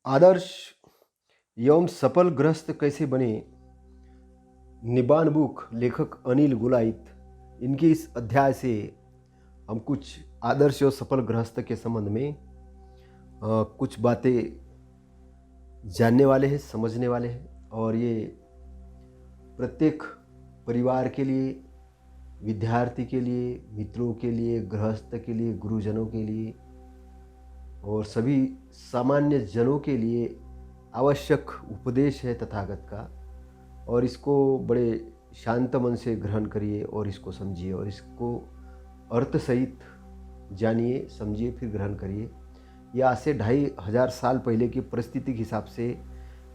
आदर्श एवं सफल गृहस्थ कैसे बने, निबान बुक लेखक अनिल गुलाइत। इनके इस अध्याय से हम कुछ आदर्श और सफल गृहस्थ के संबंध में कुछ बातें जानने वाले हैं, समझने वाले हैं। और ये प्रत्येक परिवार के लिए, विद्यार्थी के लिए, मित्रों के लिए, गृहस्थ के लिए, गुरुजनों के लिए और सभी सामान्य जनों के लिए आवश्यक उपदेश है तथागत का। और इसको बड़े शांत मन से ग्रहण करिए और इसको समझिए और इसको अर्थ सहित जानिए, समझिए, फिर ग्रहण करिए। यह आज से 2500 साल पहले की परिस्थिति के हिसाब से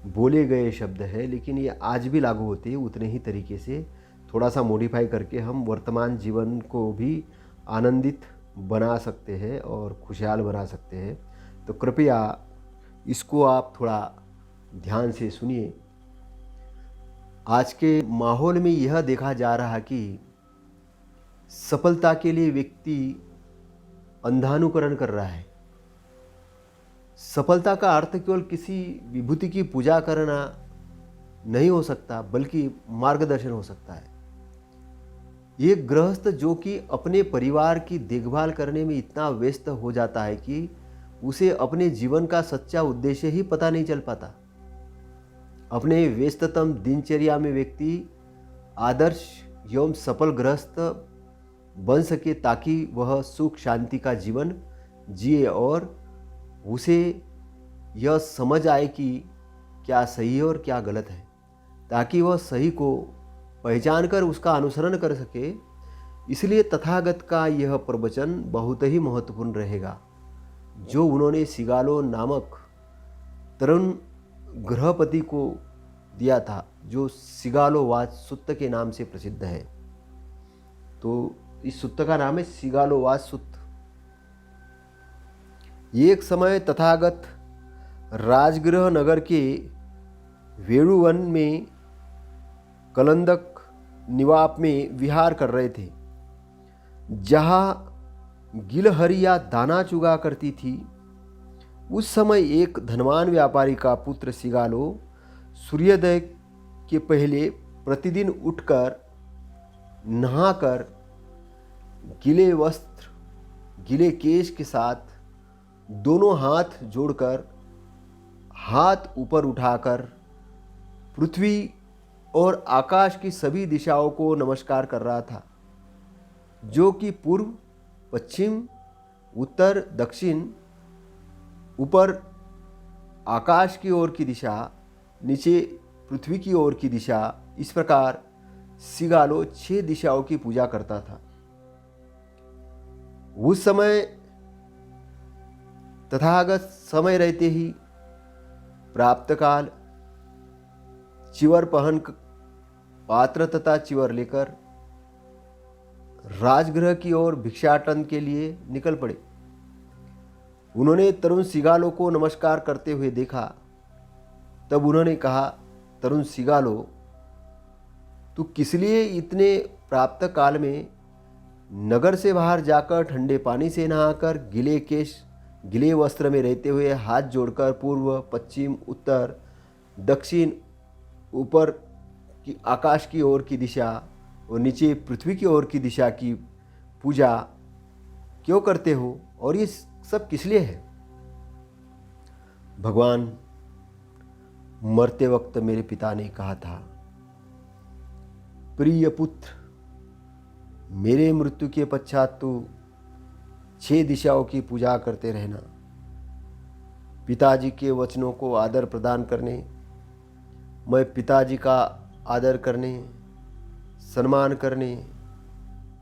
बोले गए शब्द है, लेकिन ये आज भी लागू होते हैं उतने ही तरीके से। थोड़ा सा मॉडिफाई करके हम वर्तमान जीवन को भी आनंदित बना सकते हैं और खुशहाल बना सकते हैं। तो कृपया इसको आप थोड़ा ध्यान से सुनिए। आज के माहौल में यह देखा जा रहा है कि सफलता के लिए व्यक्ति अंधानुकरण कर रहा है। सफलता का अर्थ केवल किसी विभूति की पूजा करना नहीं हो सकता, बल्कि मार्गदर्शन हो सकता है। एक गृहस्थ जो कि अपने परिवार की देखभाल करने में इतना व्यस्त हो जाता है कि उसे अपने जीवन का सच्चा उद्देश्य ही पता नहीं चल पाता। अपने व्यस्ततम दिनचर्या में व्यक्ति आदर्श एवं सफल गृहस्थ बन सके ताकि वह सुख शांति का जीवन जिए और उसे यह समझ आए कि क्या सही है और क्या गलत है, ताकि वह सही को पहचान कर उसका अनुसरण कर सके। इसलिए तथागत का यह प्रवचन बहुत ही महत्वपूर्ण रहेगा, जो उन्होंने सिगालो नामक तरुण गृहपति को दिया था, जो सिगालोवाद सुत्त के नाम से प्रसिद्ध है। तो इस सुत्त का नाम है सिगालोवाद सुत्त। एक समय तथागत राजगृह नगर के वेणुवन में कलंदक निवाप में विहार कर रहे थे, जहाँ गिलहरियाँ दाना चुगा करती थी। उस समय एक धनवान व्यापारी का पुत्र सिगालो सूर्योदय के पहले प्रतिदिन उठकर नहाकर गीले वस्त्र, गीले केश के साथ दोनों हाथ जोड़कर, हाथ ऊपर उठाकर पृथ्वी और आकाश की सभी दिशाओं को नमस्कार कर रहा था, जो कि पूर्व, पश्चिम, उत्तर, दक्षिण, ऊपर आकाश की ओर की दिशा, नीचे पृथ्वी की ओर की दिशा। इस प्रकार सिगालो 6 दिशाओं की पूजा करता था। उस समय तथागत समय रहते ही प्राप्तकाल चिवर पहन पात्र तथा चिवर लेकर राजगृह की ओर भिक्षाटन के लिए निकल पड़े। उन्होंने तरुण सिगालो को नमस्कार करते हुए देखा। तब उन्होंने कहा, तरुण सिगालो, तू किस लिए इतने प्राप्त काल में नगर से बाहर जाकर ठंडे पानी से नहाकर गीले केश, गीले वस्त्र में रहते हुए हाथ जोड़कर पूर्व, पश्चिम, उत्तर, दक्षिण, ऊपर की आकाश की ओर की दिशा और नीचे पृथ्वी की ओर की दिशा की पूजा क्यों करते हो, और ये सब किस लिए है? भगवान, मरते वक्त मेरे पिता ने कहा था, प्रिय पुत्र, मेरे मृत्यु के पश्चात तू 6 दिशाओं की पूजा करते रहना। पिताजी के वचनों को आदर प्रदान करने, मैं पिताजी का आदर करने, सम्मान करने,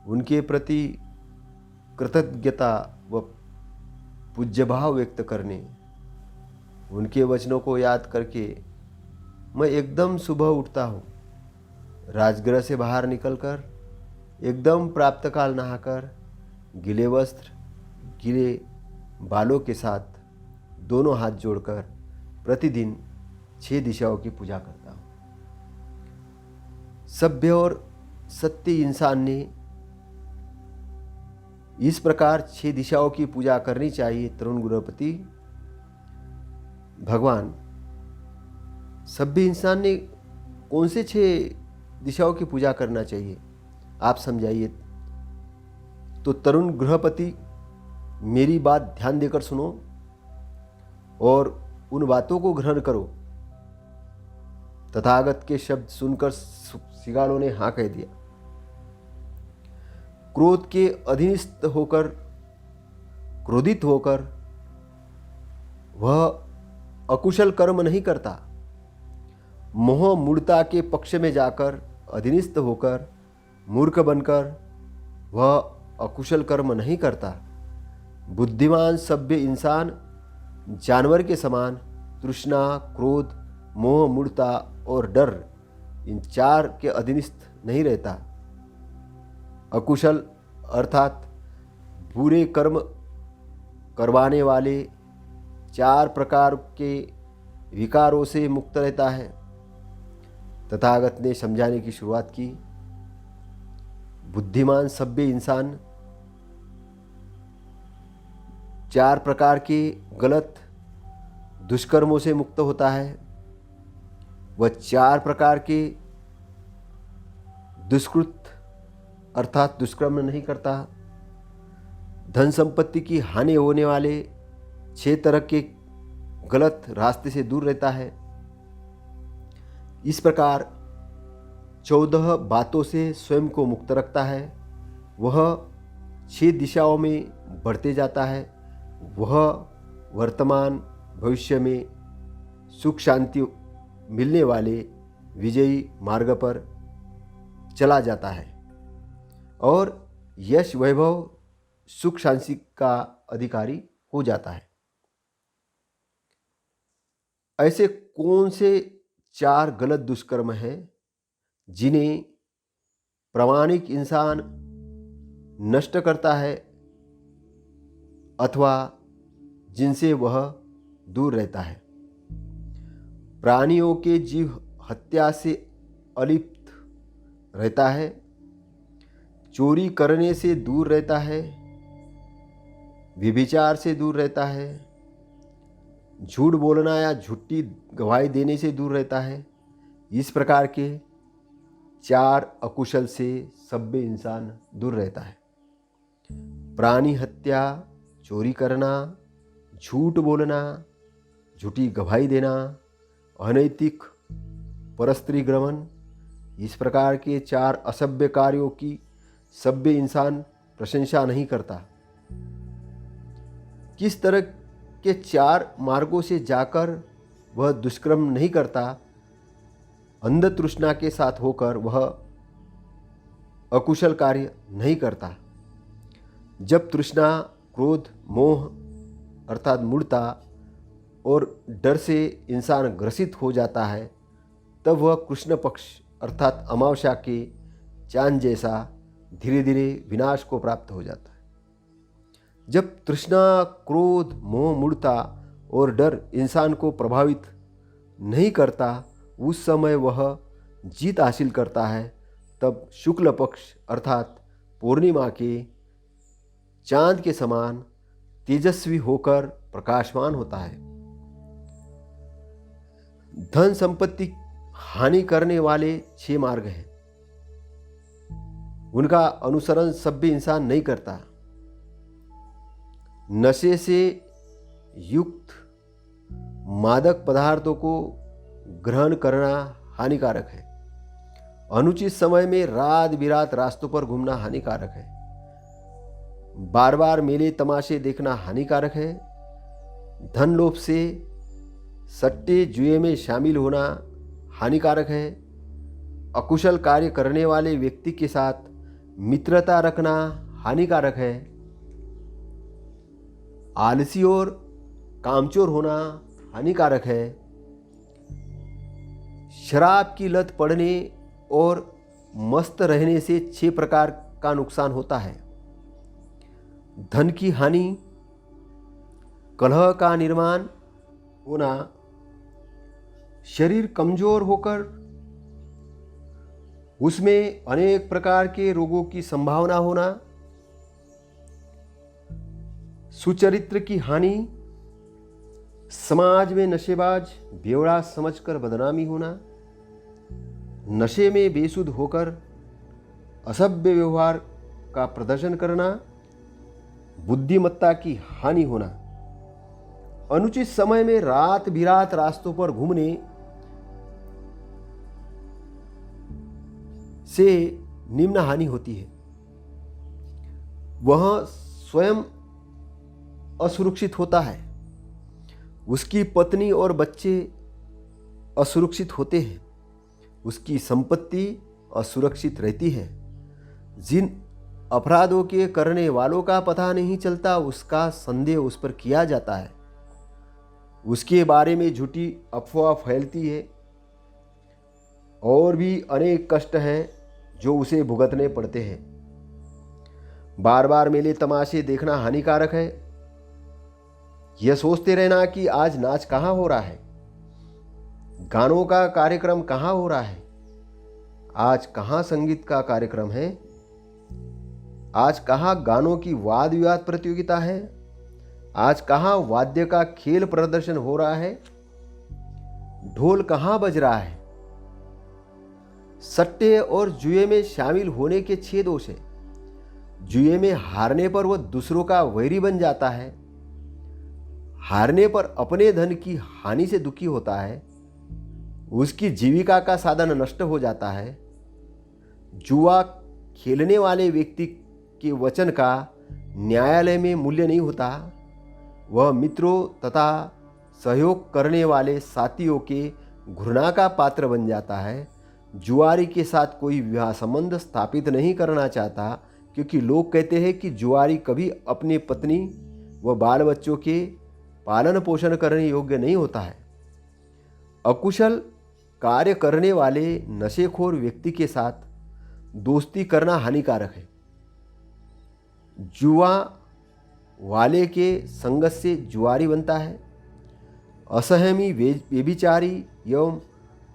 उनके प्रति कृतज्ञता व पूज्यभाव व्यक्त करने, उनके वचनों को याद करके मैं एकदम सुबह उठता हूँ, राजगृह से बाहर निकलकर एकदम प्राप्तकाल नहाकर गीले वस्त्र, गीले बालों के साथ दोनों हाथ जोड़कर प्रतिदिन 6 दिशाओं की पूजा करता हूँ। सभ्य और सत्य इंसान ने इस प्रकार 6 दिशाओं की पूजा करनी चाहिए। तरुण गृहपति भगवान, सभ्य इंसान ने कौन से 6 दिशाओं की पूजा करना चाहिए, आप समझाइए। तो तरुण गृहपति, मेरी बात ध्यान देकर सुनो और उन बातों को ग्रहण करो। तथागत के शब्द सुनकर सिगालों ने हाँ कह दिया। क्रोध के अधीनस्थ होकर, क्रोधित होकर वह अकुशल कर्म नहीं करता। मोह मूढ़ता के पक्ष में जाकर, अधीनस्थ होकर, मूर्ख बनकर वह अकुशल कर्म नहीं करता। बुद्धिमान सभ्य इंसान जानवर के समान तृष्णा, क्रोध, मोह, मूढ़ता और डर, इन 4 के अधीनस्थ नहीं रहता। अकुशल अर्थात बुरे कर्म करवाने वाले 4 प्रकार के विकारों से मुक्त रहता है। तथागत ने समझाने की शुरुआत की। बुद्धिमान सभ्य इंसान 4 प्रकार के गलत दुष्कर्मों से मुक्त होता है। वह 4 प्रकार के दुष्कृत अर्थात दुष्कर्म नहीं करता। धन संपत्ति की हानि होने वाले 6 तरह के गलत रास्ते से दूर रहता है। इस प्रकार 14 बातों से स्वयं को मुक्त रखता है। वह 6 दिशाओं में बढ़ते जाता है। वह वर्तमान भविष्य में सुख शांति मिलने वाले विजयी मार्ग पर चला जाता है और यश, वैभव, सुख शांति का अधिकारी हो जाता है। ऐसे कौन से 4 गलत दुष्कर्म हैं जिन्हें प्रामाणिक इंसान नष्ट करता है अथवा जिनसे वह दूर रहता है? प्राणियों के जीव हत्या से अलिप्त रहता है, चोरी करने से दूर रहता है, व्यभिचार से दूर रहता है, झूठ बोलना या झूठी गवाही देने से दूर रहता है। इस प्रकार के 4 अकुशल से सभ्य इंसान दूर रहता है। प्राणी हत्या, चोरी करना, झूठ बोलना, झूठी गवाही देना, अनैतिक परस्त्री ग्रहण, इस प्रकार के 4 असभ्य कार्यों की सभ्य इंसान प्रशंसा नहीं करता। किस तरह के 4 मार्गों से जाकर वह दुष्कर्म नहीं करता? अंध तृष्णा के साथ होकर वह अकुशल कार्य नहीं करता। जब तृष्णा, क्रोध, मोह अर्थात मूढ़ता और डर से इंसान ग्रसित हो जाता है, तब वह कृष्ण पक्ष अर्थात अमावस्या के चांद जैसा धीरे धीरे विनाश को प्राप्त हो जाता है। जब तृष्णा, क्रोध, मोह, मूढ़ता और डर इंसान को प्रभावित नहीं करता, उस समय वह जीत हासिल करता है। तब शुक्ल पक्ष अर्थात पूर्णिमा के चांद के समान तेजस्वी होकर प्रकाशमान होता है। धन संपत्ति हानि करने वाले 6 मार्ग हैं, उनका अनुसरण सभ्य इंसान नहीं करता। नशे से युक्त मादक पदार्थों को ग्रहण करना हानिकारक है। अनुचित समय में रात बिरात रास्तों पर घूमना हानिकारक है। बार बार मेले तमाशे देखना हानिकारक है। धन लोभ से सट्टे जुए में शामिल होना हानिकारक है। अकुशल कार्य करने वाले व्यक्ति के साथ मित्रता रखना हानिकारक है। आलसी और कामचोर होना हानिकारक है। शराब की लत पड़ने और मस्त रहने से 6 प्रकार का नुकसान होता है। धन की हानि, कलह का निर्माण होना, शरीर कमजोर होकर उसमें अनेक प्रकार के रोगों की संभावना होना, सुचरित्र की हानि, समाज में नशेबाज बेवड़ा समझकर बदनामी होना, नशे में बेसुध होकर असभ्य व्यवहार का प्रदर्शन करना, बुद्धिमत्ता की हानि होना, अनुचित समय में रात बिरात रास्तों पर घूमने से निम्न हानि होती है। वह स्वयं असुरक्षित होता है, उसकी पत्नी और बच्चे असुरक्षित होते हैं, उसकी संपत्ति असुरक्षित रहती है। जिन अपराधों के करने वालों का पता नहीं चलता, उसका संदेह उस पर किया जाता है, उसके बारे में झूठी अफवाह फैलती है, और भी अनेक कष्ट हैं जो उसे भुगतने पड़ते हैं। बार बार मेले तमाशे देखना हानिकारक है। यह सोचते रहना कि आज नाच कहाँ हो रहा है, गानों का कार्यक्रम कहाँ हो रहा है, आज कहाँ संगीत का कार्यक्रम है, आज कहाँ गानों की वाद विवाद प्रतियोगिता है, आज कहाँ वाद्य का खेल प्रदर्शन हो रहा है, ढोल कहाँ बज रहा है। सट्टे और जुए में शामिल होने के 6 दोष है। जुए में हारने पर वह दूसरों का वैरी बन जाता है, हारने पर अपने धन की हानि से दुखी होता है, उसकी जीविका का साधन नष्ट हो जाता है। जुआ खेलने वाले व्यक्ति के वचन का न्यायालय में मूल्य नहीं होता, वह मित्रों तथा सहयोग करने वाले साथियों के घृणा का पात्र बन जाता है। जुआरी के साथ कोई विवाह संबंध स्थापित नहीं करना चाहता, क्योंकि लोग कहते हैं कि जुआरी कभी अपनी पत्नी व बाल बच्चों के पालन पोषण करने योग्य नहीं होता है। अकुशल कार्य करने वाले नशेखोर व्यक्ति के साथ दोस्ती करना हानिकारक है। जुआ वाले के संगत से जुआरी बनता है। असहमी व्यभिचारी एवं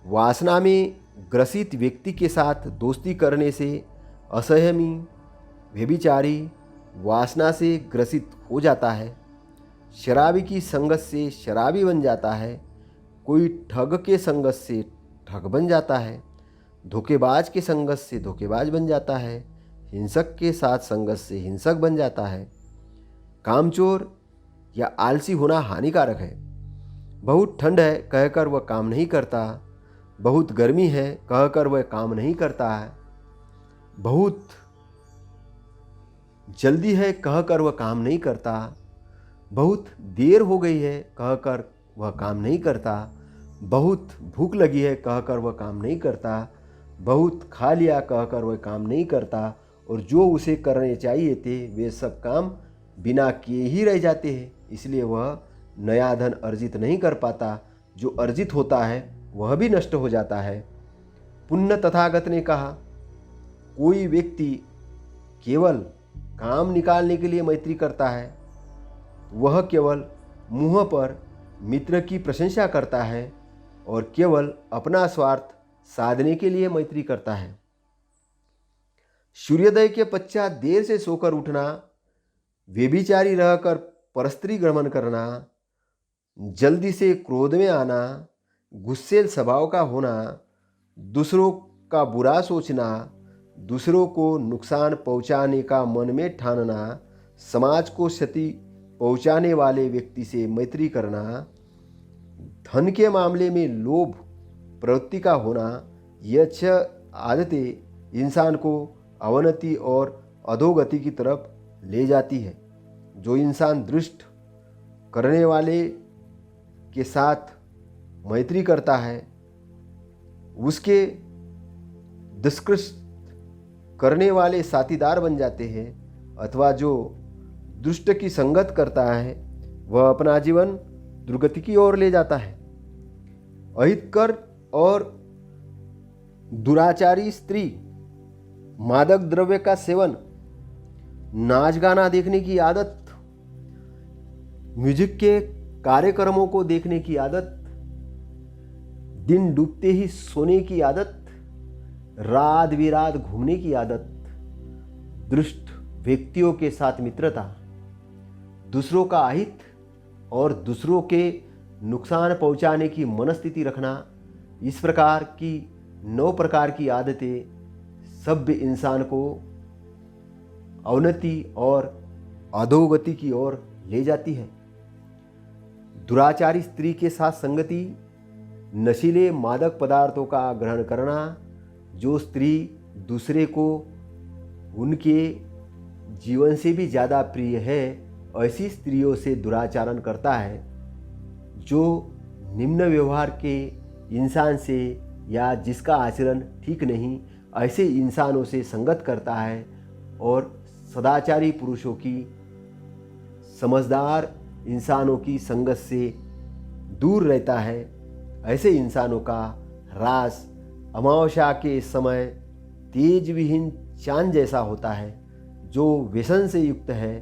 वासना में ग्रसित व्यक्ति के साथ दोस्ती करने से असहमी व्यभिचारी वासना से ग्रसित हो जाता है। शराबी की संगत से शराबी बन जाता है। कोई ठग के संगत से ठग बन जाता है। धोखेबाज के संगत से धोखेबाज बन जाता है। हिंसक के साथ संगत से हिंसक बन जाता है। कामचोर या आलसी होना हानिकारक है। बहुत ठंड है कहकर वह काम नहीं करता, बहुत गर्मी है कहकर वह काम नहीं करता है, बहुत जल्दी है कहकर वह काम नहीं करता, बहुत देर हो गई है कहकर वह काम नहीं करता, बहुत भूख लगी है कहकर वह काम नहीं करता, बहुत खा लिया कहकर वह काम नहीं करता, और जो उसे करने चाहिए थे वे सब काम बिना किए ही रह जाते हैं। इसलिए वह नया धन अर्जित नहीं कर पाता। जो अर्जित होता है वह भी नष्ट हो जाता है। पुण्य तथागत ने कहा, कोई व्यक्ति केवल काम निकालने के लिए मैत्री करता है, वह केवल मुंह पर मित्र की प्रशंसा करता है और केवल अपना स्वार्थ साधने के लिए मैत्री करता है। सूर्योदय के पश्चात देर से सोकर उठना, व्यभिचारी रहकर परस्त्री ग्रहण करना, जल्दी से क्रोध में आना, गुस्सेल स्वभाव का होना, दूसरों का बुरा सोचना, दूसरों को नुकसान पहुंचाने का मन में ठानना, समाज को क्षति पहुंचाने वाले व्यक्ति से मैत्री करना, धन के मामले में लोभ प्रवृत्ति का होना, यह 6 आदतें इंसान को अवनति और अधोगति की तरफ ले जाती है। जो इंसान दुष्ट करने वाले के साथ मैत्री करता है, उसके दुष्कृत करने वाले साथीदार बन जाते हैं, अथवा जो दुष्ट की संगत करता है वह अपना जीवन दुर्गति की ओर ले जाता है। अहितकर और दुराचारी स्त्री, मादक द्रव्य का सेवन, नाच गाना देखने की आदत, म्यूजिक के कार्यक्रमों को देखने की आदत, दिन डूबते ही सोने की आदत, रात बिरात घूमने की आदत, दुष्ट व्यक्तियों के साथ मित्रता, दूसरों का अहित और दूसरों के नुकसान पहुंचाने की मनस्थिति रखना, इस प्रकार की 9 प्रकार की आदतें सभ्य इंसान को अवनति और अधोगति की ओर ले जाती है। दुराचारी स्त्री के साथ संगति, नशीले मादक पदार्थों का ग्रहण करना, जो स्त्री दूसरे को उनके जीवन से भी ज़्यादा प्रिय है, ऐसी स्त्रियों से दुराचरण करता है। जो निम्न व्यवहार के इंसान से या जिसका आचरण ठीक नहीं, ऐसे इंसानों से संगत करता है और सदाचारी पुरुषों की, समझदार इंसानों की संगत से दूर रहता है, ऐसे इंसानों का ह्रास अमावस्या के समय तेज विहीन चांद जैसा होता है। जो व्यसन से युक्त है,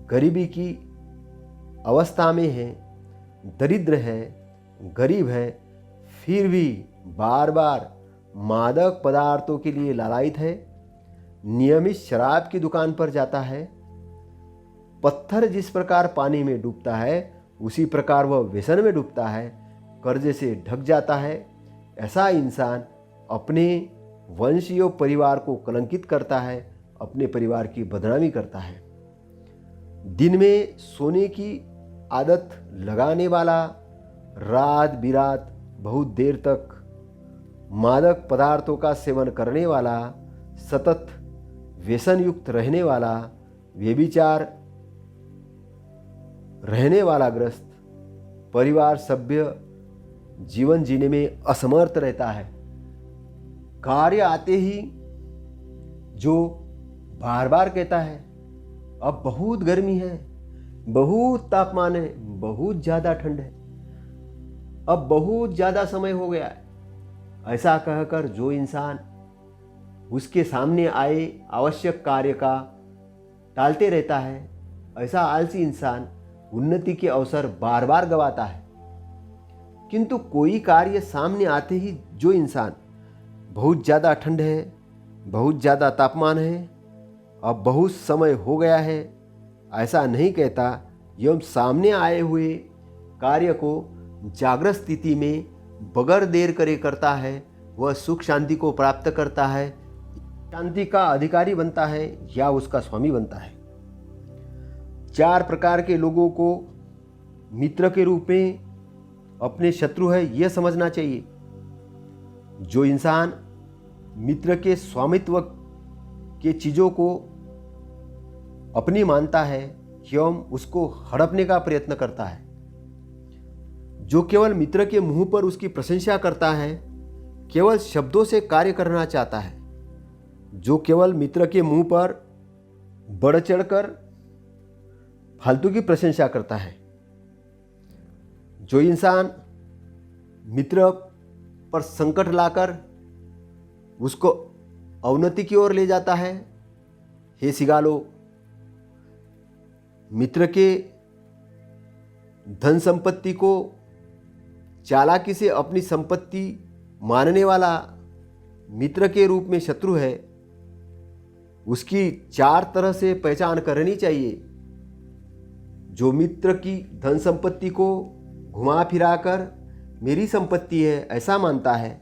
गरीबी की अवस्था में है, दरिद्र है, गरीब है, फिर भी बार बार मादक पदार्थों के लिए लालायित है, नियमित शराब की दुकान पर जाता है, पत्थर जिस प्रकार पानी में डूबता है उसी प्रकार वह व्यसन में डूबता है, कर्ज से ढक जाता है, ऐसा इंसान अपने वंशीय परिवार को कलंकित करता है, अपने परिवार की बदनामी करता है। दिन में सोने की आदत लगाने वाला, रात बिरात बहुत देर तक मादक पदार्थों का सेवन करने वाला, सतत व्यसन युक्त रहने वाला, व्यभिचार रहने वाला ग्रस्त, परिवार सभ्य जीवन जीने में असमर्थ रहता है। कार्य आते ही जो बार बार कहता है अब बहुत गर्मी है, बहुत तापमान है, बहुत ज़्यादा ठंड है, अब बहुत ज़्यादा समय हो गया है, ऐसा कहकर जो इंसान उसके सामने आए आवश्यक कार्य का टालते रहता है, ऐसा आलसी इंसान उन्नति के अवसर बार बार गंवाता है। किंतु कोई कार्य सामने आते ही जो इंसान बहुत ज़्यादा ठंड है, बहुत ज़्यादा तापमान है, अब बहुत समय हो गया है, ऐसा नहीं कहता, एवं सामने आए हुए कार्य को जागृत स्थिति में बगैर देर करे करता है, वह सुख शांति को प्राप्त करता है, शांति का अधिकारी बनता है या उसका स्वामी बनता है। 4 प्रकार के लोगों को मित्र के रूप में अपने शत्रु है यह समझना चाहिए। जो इंसान मित्र के स्वामित्व के चीज़ों को अपनी मानता है एवं उसको हड़पने का प्रयत्न करता है, जो केवल मित्र के मुंह पर उसकी प्रशंसा करता है, केवल शब्दों से कार्य करना चाहता है, जो केवल मित्र के मुंह पर बढ़ चढ़कर फालतू की प्रशंसा करता है, जो इंसान मित्र पर संकट लाकर उसको अवनति की ओर ले जाता है, हे सिगालो, मित्र के धन संपत्ति को चालाकी से अपनी संपत्ति मानने वाला मित्र के रूप में शत्रु है, उसकी 4 तरह से पहचान करनी चाहिए। जो मित्र की धन संपत्ति को घुमा फिराकर मेरी संपत्ति है ऐसा मानता है,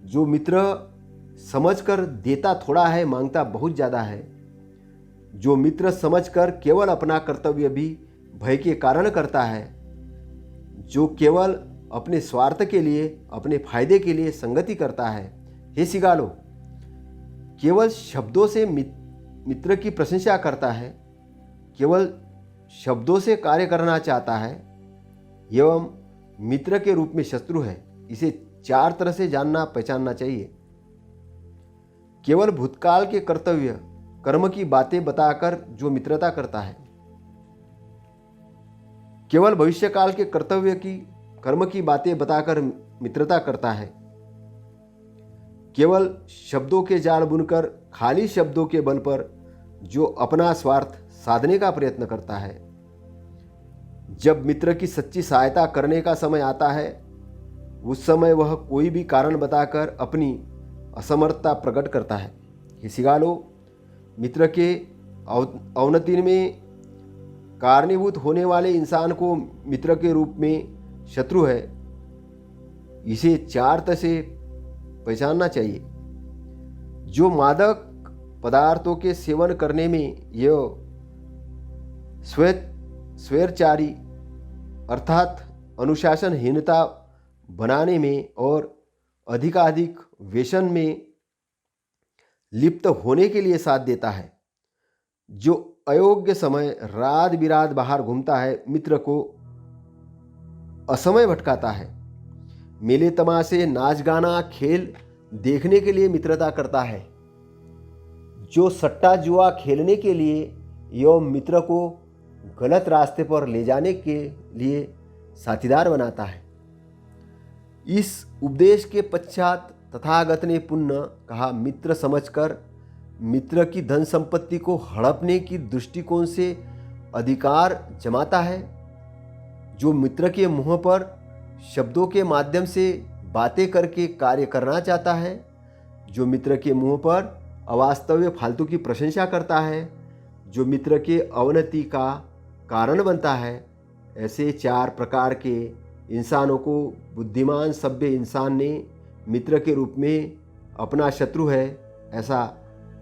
जो मित्र समझकर देता थोड़ा है मांगता बहुत ज़्यादा है, जो मित्र समझकर केवल अपना कर्तव्य भी भय के कारण करता है, जो केवल अपने स्वार्थ के लिए, अपने फायदे के लिए संगति करता है, हे सिगालो, केवल शब्दों से मित्र की प्रशंसा करता है, केवल शब्दों से कार्य करना चाहता है एवं मित्र के रूप में शत्रु है, इसे 4 तरह से जानना पहचानना चाहिए। केवल भूतकाल के कर्तव्य कर्म की बातें बताकर जो मित्रता करता है, केवल भविष्यकाल के कर्तव्य की कर्म की बातें बताकर मित्रता करता है, केवल शब्दों के जाल बुनकर खाली शब्दों के बल पर जो अपना स्वार्थ साधने का प्रयत्न करता है। जब मित्र की सच्ची सहायता करने का समय आता है, उस समय वह कोई भी कारण बताकर अपनी असमर्थता प्रकट करता है। हे सिगालो, मित्र के अवनति में कारणीभूत होने वाले इंसान को मित्र के रूप में शत्रु है, इसे 4 तरह से पहचानना चाहिए। जो मादक पदार्थों के सेवन करने में यह स्वैरचारी अर्थात अनुशासनहीनता बनाने में और अधिकाधिक व्यसन में लिप्त होने के लिए साथ देता है। जो अयोग्य समय रात बिरात बाहर घूमता है, मित्र को असमय भटकाता है। मेले तमाशे, नाच गाना, खेल देखने के लिए मित्रता करता है। जो सट्टा जुआ खेलने के लिए एवं मित्र को गलत रास्ते पर ले जाने के लिए साथीदार बनाता है। इस उपदेश के पश्चात तथागत ने पुनः कहा, मित्र समझकर मित्र की धन संपत्ति को हड़पने की दृष्टिकोण से अधिकार जमाता है। जो मित्र के मुंह पर शब्दों के माध्यम से बातें करके कार्य करना चाहता है, जो मित्र के मुंह पर अवास्तव फालतू की प्रशंसा करता है, जो मित्र के अवनति का कारण बनता है, ऐसे 4 प्रकार के इंसानों को बुद्धिमान सभ्य इंसान ने मित्र के रूप में अपना शत्रु है ऐसा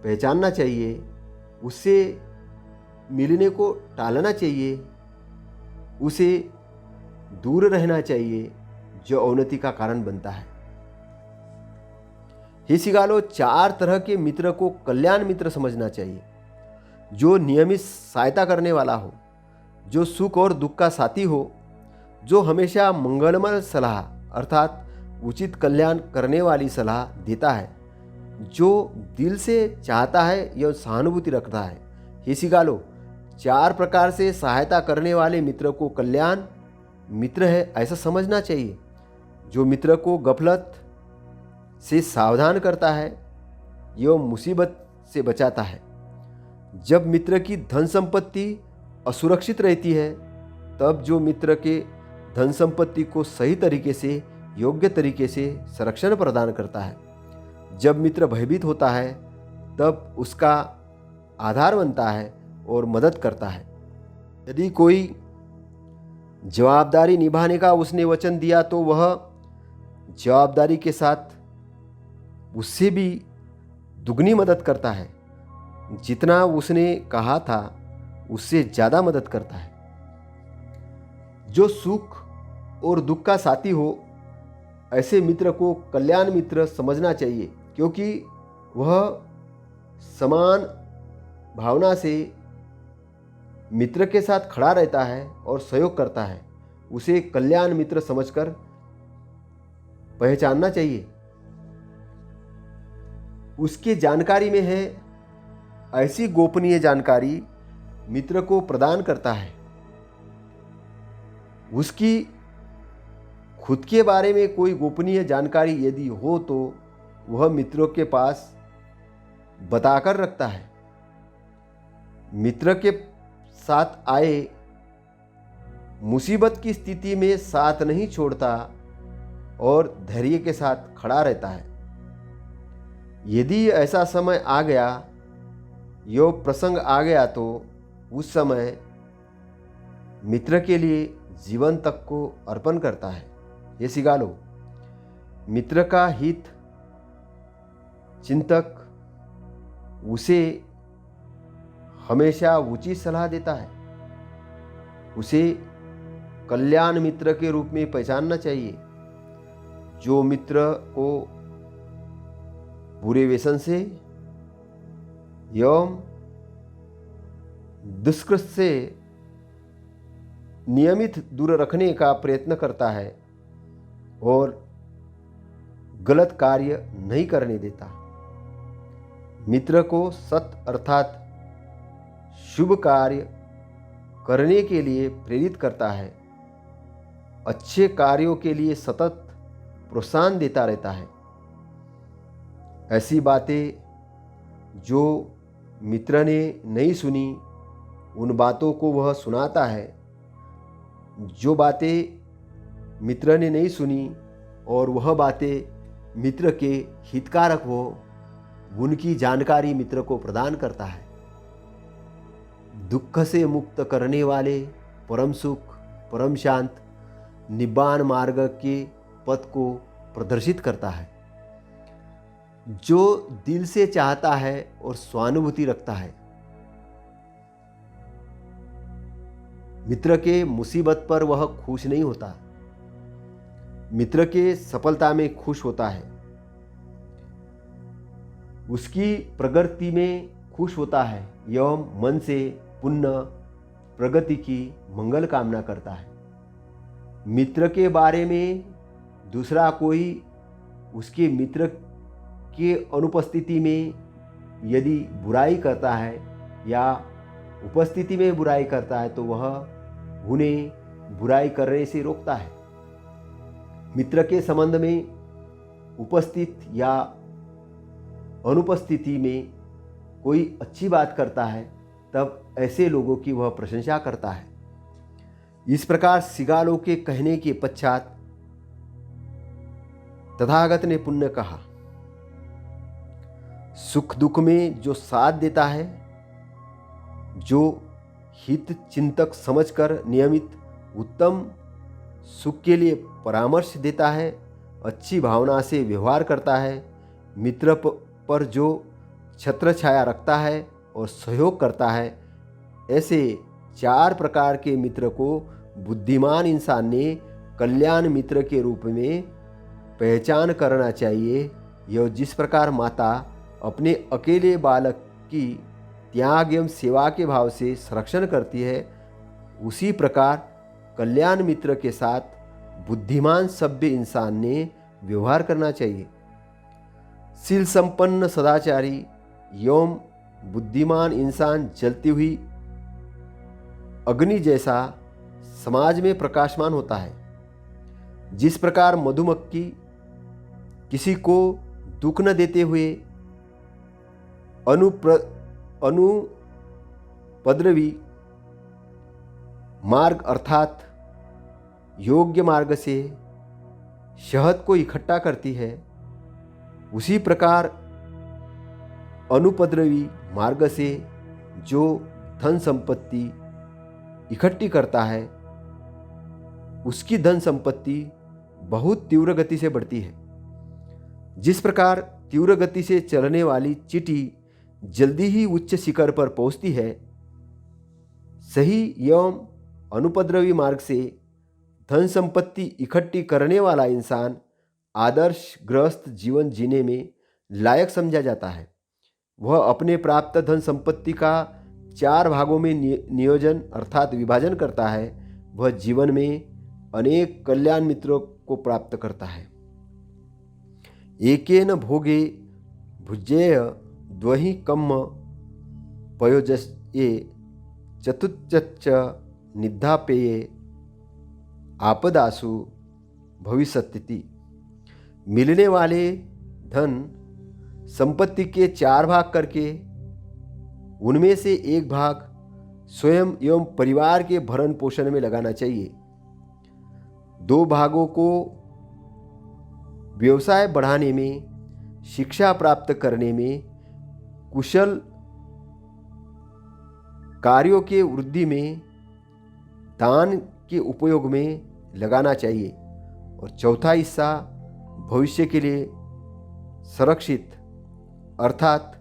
पहचानना चाहिए। उससे मिलने को टालना चाहिए, उसे दूर रहना चाहिए जो अवनति का कारण बनता है। हे सिगालो, 4 तरह के मित्र को कल्याण मित्र समझना चाहिए। जो नियमित सहायता करने वाला हो, जो सुख और दुख का साथी हो, जो हमेशा मंगलमय सलाह अर्थात उचित कल्याण करने वाली सलाह देता है, जो दिल से चाहता है या सहानुभूति रखता है। हे सिगालो, 4 प्रकार से सहायता करने वाले मित्र को कल्याण मित्र है ऐसा समझना चाहिए। जो मित्र को गफलत से सावधान करता है एवं मुसीबत से बचाता है। जब मित्र की धन संपत्ति असुरक्षित रहती है, तब जो मित्र के धन संपत्ति को सही तरीके से, योग्य तरीके से संरक्षण प्रदान करता है। जब मित्र भयभीत होता है, तब उसका आधार बनता है और मदद करता है। यदि कोई जवाबदारी निभाने का उसने वचन दिया तो वह जवाबदारी के साथ उससे भी दुगनी मदद करता है। जितना उसने कहा था उससे ज़्यादा मदद करता है। जो सुख और दुख का साथी हो, ऐसे मित्र को कल्याण मित्र समझना चाहिए, क्योंकि वह समान भावना से मित्र के साथ खड़ा रहता है और सहयोग करता है। उसे कल्याण मित्र समझकर पहचानना चाहिए। उसके जानकारी में है ऐसी गोपनीय जानकारी मित्र को प्रदान करता है। उसकी खुद के बारे में कोई गोपनीय जानकारी यदि हो तो वह मित्रों के पास बताकर रखता है। मित्र के साथ आए मुसीबत की स्थिति में साथ नहीं छोड़ता और धैर्य के साथ खड़ा रहता है। यदि ऐसा समय आ गया, यो प्रसंग आ गया, तो उस समय मित्र के लिए जीवन तक को अर्पण करता है। ये सिगालो, मित्र का हित चिंतक उसे हमेशा उचित सलाह देता है। उसे कल्याण मित्र के रूप में पहचानना चाहिए। जो मित्र को बुरे व्यसन से एवं दुष्कृत से नियमित दूर रखने का प्रयत्न करता है और गलत कार्य नहीं करने देता। मित्र को सत अर्थात शुभ कार्य करने के लिए प्रेरित करता है। अच्छे कार्यों के लिए सतत प्रोत्साहन देता रहता है। ऐसी बातें जो मित्र ने नहीं सुनी, उन बातों को वह सुनाता है। जो बातें मित्र ने नहीं सुनी और वह बातें मित्र के हितकारक हो, उनकी जानकारी मित्र को प्रदान करता है। दुख से मुक्त करने वाले, परम सुख, परम शांत, निब्बान मार्ग के पथ को प्रदर्शित करता है। जो दिल से चाहता है और स्वानुभूति रखता है, मित्र के मुसीबत पर वह खुश नहीं होता, मित्र के सफलता में खुश होता है, उसकी प्रगति में खुश होता है एवं मन से पुण्य प्रगति की मंगल कामना करता है। मित्र के बारे में दूसरा कोई उसके मित्र के अनुपस्थिति में यदि बुराई करता है या उपस्थिति में बुराई करता है तो वह उन्हें बुराई करने से रोकता है। मित्र के संबंध में उपस्थित या अनुपस्थिति में कोई अच्छी बात करता है तब ऐसे लोगों की वह प्रशंसा करता है। इस प्रकार सिगालो के कहने के पश्चात तथागत ने पुण्य कहा, सुख दुख में जो साथ देता है, जो हित चिंतक समझकर नियमित उत्तम सुख के लिए परामर्श देता है, अच्छी भावना से व्यवहार करता है, मित्र पर जो छत्र छाया रखता है और सहयोग करता है, ऐसे 4 प्रकार के मित्र को बुद्धिमान इंसान ने कल्याण मित्र के रूप में पहचान करना चाहिए। यह जिस प्रकार माता अपने अकेले बालक की त्याग एवं सेवा के भाव से संरक्षण करती है, उसी प्रकार कल्याण मित्र के साथ बुद्धिमान सभ्य इंसान ने व्यवहार करना चाहिए। शील संपन्न सदाचारी एवं बुद्धिमान इंसान जलती हुई अग्नि जैसा समाज में प्रकाशमान होता है। जिस प्रकार मधुमक्खी किसी को दुख न देते हुए अनुपद्रवी मार्ग अर्थात योग्य मार्ग से शहद को इकट्ठा करती है, उसी प्रकार अनुपद्रवी मार्ग से जो धन संपत्ति इकट्ठी करता है, उसकी धन संपत्ति बहुत तीव्र गति से बढ़ती है। जिस प्रकार तीव्र गति से चलने वाली चींटी जल्दी ही उच्च शिखर पर पहुंचती है, सही एवं अनुपद्रवी मार्ग से धन संपत्ति इकट्ठी करने वाला इंसान आदर्श गृहस्थ जीवन जीने में लायक समझा जाता है। वह अपने प्राप्त धन संपत्ति का 4 भागों में नियोजन अर्थात विभाजन करता है। वह जीवन में अनेक कल्याण मित्रों को प्राप्त करता है। एकेन भोगे भुज्येय द्वहि कम्म पयोजस्ये चतुच्च निद्धापेये आपदासु भविष्यति। मिलने वाले धन संपत्ति के 4 भाग करके उनमें से 1 भाग स्वयं एवं परिवार के भरण पोषण में लगाना चाहिए। 2 भागों को व्यवसाय बढ़ाने में, शिक्षा प्राप्त करने में, कुशल कार्यों के वृद्धि में, दान के उपयोग में लगाना चाहिए और चौथा हिस्सा भविष्य के लिए संरक्षित अर्थात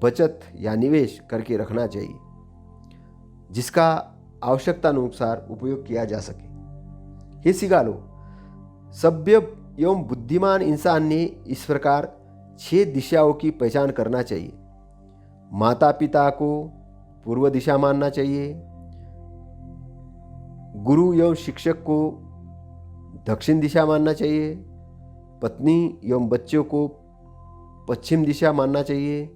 बचत या निवेश करके रखना चाहिए, जिसका आवश्यकता अनुसार उपयोग किया जा सके। हे सिगालो, सभ्य एवं बुद्धिमान इंसान ने इस प्रकार 6 दिशाओं की पहचान करना चाहिए। माता पिता को पूर्व दिशा मानना चाहिए, गुरु एवं शिक्षक को दक्षिण दिशा मानना चाहिए, पत्नी एवं बच्चों को पश्चिम दिशा मानना चाहिए,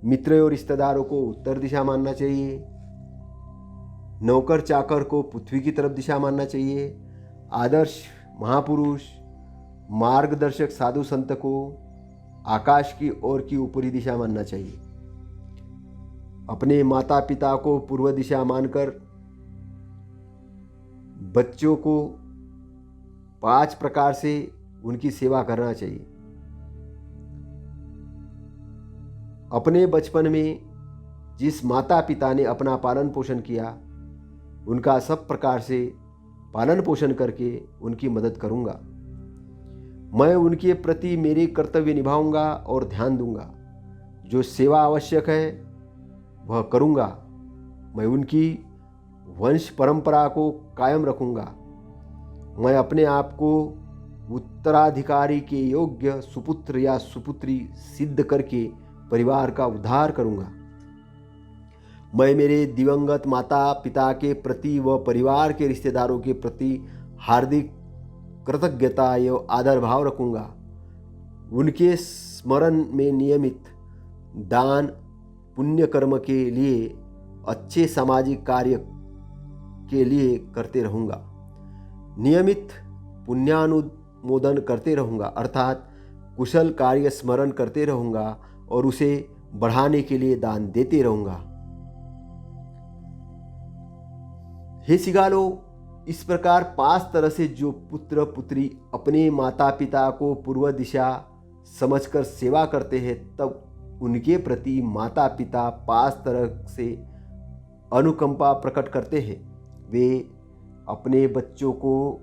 मित्र और रिश्तेदारों को उत्तर दिशा मानना चाहिए, नौकर चाकर को पृथ्वी की तरफ दिशा मानना चाहिए, आदर्श महापुरुष मार्गदर्शक साधु संत को आकाश की ओर की ऊपरी दिशा मानना चाहिए। अपने माता पिता को पूर्व दिशा मानकर बच्चों को 5 प्रकार से उनकी सेवा करना चाहिए। अपने बचपन में जिस माता पिता ने अपना पालन पोषण किया, उनका सब प्रकार से पालन पोषण करके उनकी मदद करूँगा। मैं उनके प्रति मेरे कर्तव्य निभाऊंगा और ध्यान दूंगा। जो सेवा आवश्यक है वह करूंगा। मैं उनकी वंश परंपरा को कायम रखूंगा। मैं अपने आप को उत्तराधिकारी के योग्य सुपुत्र या सुपुत्री सिद्ध करके परिवार का उद्धार करूंगा। मैं मेरे दिवंगत माता पिता के प्रति व परिवार के रिश्तेदारों के प्रति हार्दिक कृतज्ञता एवं आदर भाव रखूंगा। उनके स्मरण में नियमित दान पुण्य कर्म के लिए, अच्छे सामाजिक कार्य के लिए करते रहूँगा। नियमित पुण्यानुमोदन करते रहूँगा, अर्थात कुशल कार्य स्मरण करते रहूँगा और उसे बढ़ाने के लिए दान देते रहूँगा। हे सिगालो, इस प्रकार 5 तरह से जो पुत्र पुत्री अपने माता पिता को पूर्व दिशा समझकर सेवा करते हैं, तब उनके प्रति माता पिता 5 तरह से अनुकंपा प्रकट करते हैं। वे अपने बच्चों को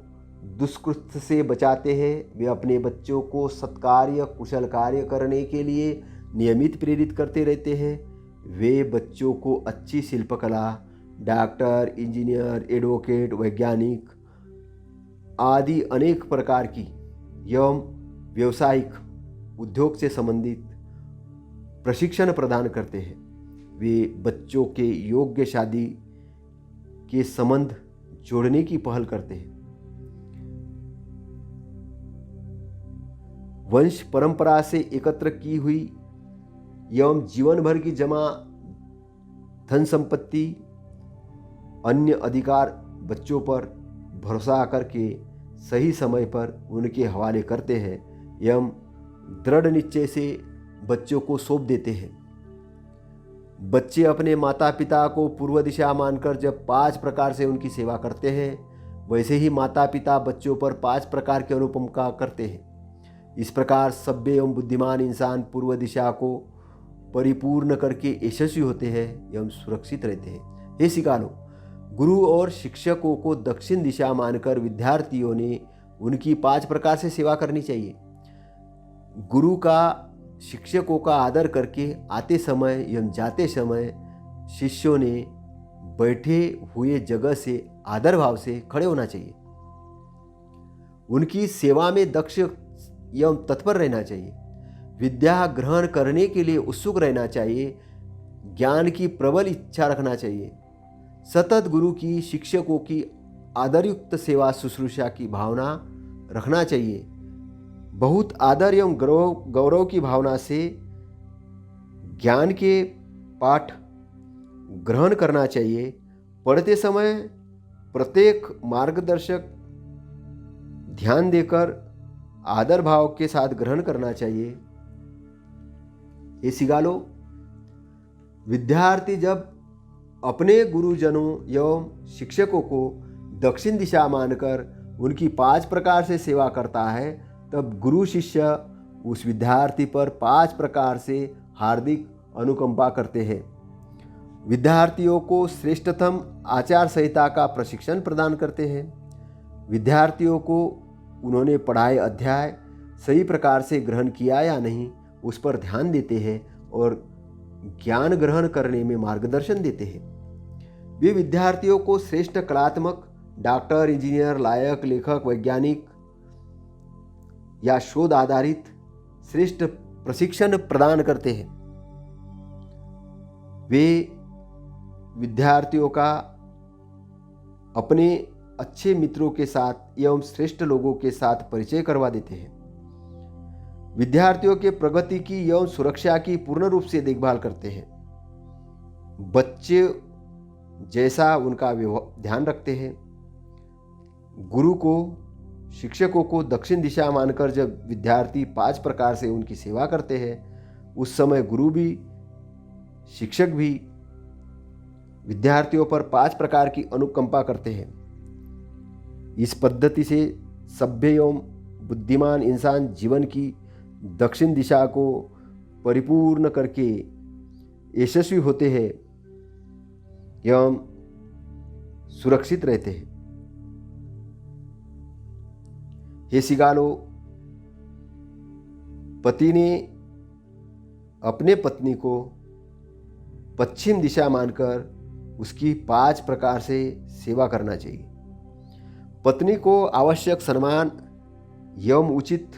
दुष्कृत्य से बचाते हैं। वे अपने बच्चों को सत्कार्य कुशल कार्य करने के लिए नियमित प्रेरित करते रहते हैं। वे बच्चों को अच्छी शिल्पकला, डॉक्टर, इंजीनियर, एडवोकेट, वैज्ञानिक आदि अनेक प्रकार की एवं व्यवसायिक उद्योग से संबंधित प्रशिक्षण प्रदान करते हैं। वे बच्चों के योग्य शादी के संबंध जोड़ने की पहल करते हैं। वंश परंपरा से एकत्र की हुई एवं जीवन भर की जमा धन संपत्ति, अन्य अधिकार बच्चों पर भरोसा करके सही समय पर उनके हवाले करते हैं एवं दृढ़ निश्चय से बच्चों को सौंप देते हैं। बच्चे अपने माता पिता को पूर्व दिशा मानकर जब 5 प्रकार से उनकी सेवा करते हैं, वैसे ही माता पिता बच्चों पर 5 प्रकार के अनुकंपा करते हैं। इस प्रकार सभ्य एवं बुद्धिमान इंसान पूर्व दिशा को परिपूर्ण करके यशस्वी होते हैं एवं सुरक्षित रहते हैं। हे सिगालो, गुरु और शिक्षकों को दक्षिण दिशा मानकर विद्यार्थियों ने उनकी 5 प्रकार से सेवा करनी चाहिए। गुरु का, शिक्षकों का आदर करके आते समय एवं जाते समय शिष्यों ने बैठे हुए जगह से आदर भाव से खड़े होना चाहिए। उनकी सेवा में दक्ष एवं तत्पर रहना चाहिए। विद्या ग्रहण करने के लिए उत्सुक रहना चाहिए। ज्ञान की प्रबल इच्छा रखना चाहिए। सतत गुरु की, शिक्षकों की आदरयुक्त सेवा शुश्रूषा की भावना रखना चाहिए। बहुत आदर एवं गौरव की भावना से ज्ञान के पाठ ग्रहण करना चाहिए। पढ़ते समय प्रत्येक मार्गदर्शक ध्यान देकर आदर भाव के साथ ग्रहण करना चाहिए। ये सिगालो, विद्यार्थी जब अपने गुरुजनों एवं शिक्षकों को दक्षिण दिशा मानकर उनकी 5 प्रकार से सेवा करता है, तब गुरु शिष्य उस विद्यार्थी पर 5 प्रकार से हार्दिक अनुकंपा करते हैं। विद्यार्थियों को श्रेष्ठतम आचार संहिता का प्रशिक्षण प्रदान करते हैं। विद्यार्थियों को उन्होंने पढ़ाए अध्याय सही प्रकार से ग्रहण किया या नहीं, उस पर ध्यान देते हैं और ज्ञान ग्रहण करने में मार्गदर्शन देते हैं। वे विद्यार्थियों को श्रेष्ठ कलात्मक, डॉक्टर, इंजीनियर, लायक, लेखक, वैज्ञानिक या शोध आधारित श्रेष्ठ प्रशिक्षण प्रदान करते हैं। वे विद्यार्थियों का अपने अच्छे मित्रों के साथ एवं श्रेष्ठ लोगों के साथ परिचय करवा देते हैं। विद्यार्थियों के प्रगति की एवं सुरक्षा की पूर्ण रूप से देखभाल करते हैं। बच्चे जैसा उनका ध्यान रखते हैं। गुरु को, शिक्षकों को दक्षिण दिशा मानकर जब विद्यार्थी 5 प्रकार से उनकी सेवा करते हैं, उस समय गुरु भी, शिक्षक भी विद्यार्थियों पर 5 प्रकार की अनुकंपा करते हैं। इस पद्धति से सभ्य एवं बुद्धिमान इंसान जीवन की दक्षिण दिशा को परिपूर्ण करके यशस्वी होते हैं एवं सुरक्षित रहते हैं। हे सिगालो, पति ने अपने पत्नी को पश्चिम दिशा मानकर उसकी 5 प्रकार से सेवा करना चाहिए। पत्नी को आवश्यक सम्मान एवं उचित